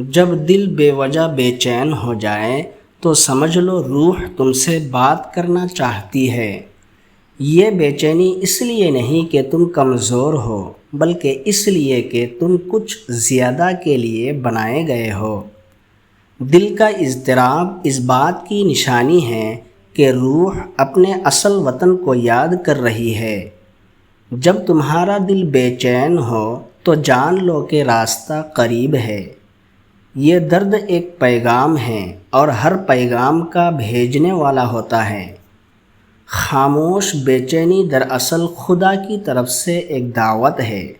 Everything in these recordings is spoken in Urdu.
جب دل بے وجہ بے چین ہو جائے تو سمجھ لو روح تم سے بات کرنا چاہتی ہے۔ یہ بے چینی اس لیے نہیں کہ تم کمزور ہو، بلکہ اس لیے کہ تم کچھ زیادہ کے لیے بنائے گئے ہو۔ دل کا اضطراب اس بات کی نشانی ہے کہ روح اپنے اصل وطن کو یاد کر رہی ہے۔ جب تمہارا دل بے چین ہو تو جان لو کہ راستہ قریب ہے۔ یہ درد ایک پیغام ہے اور ہر پیغام کا بھیجنے والا ہوتا ہے۔ خاموش بے چینی دراصل خدا کی طرف سے ایک دعوت ہے۔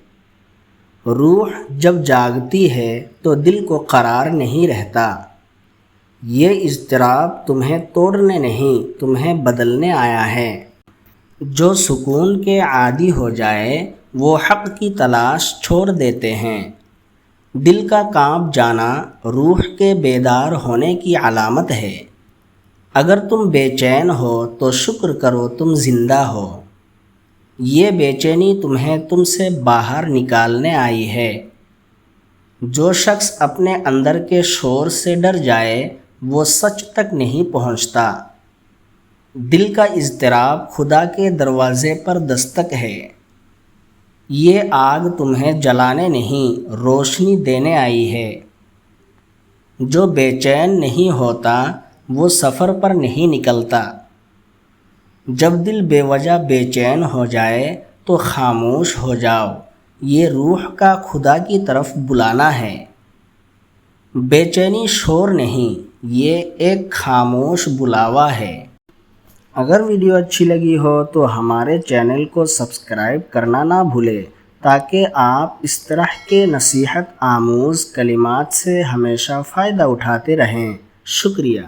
روح جب جاگتی ہے تو دل کو قرار نہیں رہتا۔ یہ اضطراب تمہیں توڑنے نہیں، تمہیں بدلنے آیا ہے۔ جو سکون کے عادی ہو جائے وہ حق کی تلاش چھوڑ دیتے ہیں۔ دل کا کانپ جانا روح کے بیدار ہونے کی علامت ہے۔ اگر تم بے چین ہو تو شکر کرو تم زندہ ہو۔ یہ بے چینی تمہیں تم سے باہر نکالنے آئی ہے۔ جو شخص اپنے اندر کے شور سے ڈر جائے وہ سچ تک نہیں پہنچتا۔ دل کا اضطراب خدا کے دروازے پر دستک ہے۔ یہ آگ تمہیں جلانے نہیں، روشنی دینے آئی ہے۔ جو بے چین نہیں ہوتا وہ سفر پر نہیں نکلتا۔ جب دل بے وجہ بے چین ہو جائے تو خاموش ہو جاؤ، یہ روح کا خدا کی طرف بلانا ہے۔ بے چینی شور نہیں، یہ ایک خاموش بلاوا ہے۔ اگر ویڈیو اچھی لگی ہو تو ہمارے چینل کو سبسکرائب کرنا نہ بھولیں تاکہ آپ اس طرح کے نصیحت آموز کلمات سے ہمیشہ فائدہ اٹھاتے رہیں۔ شکریہ۔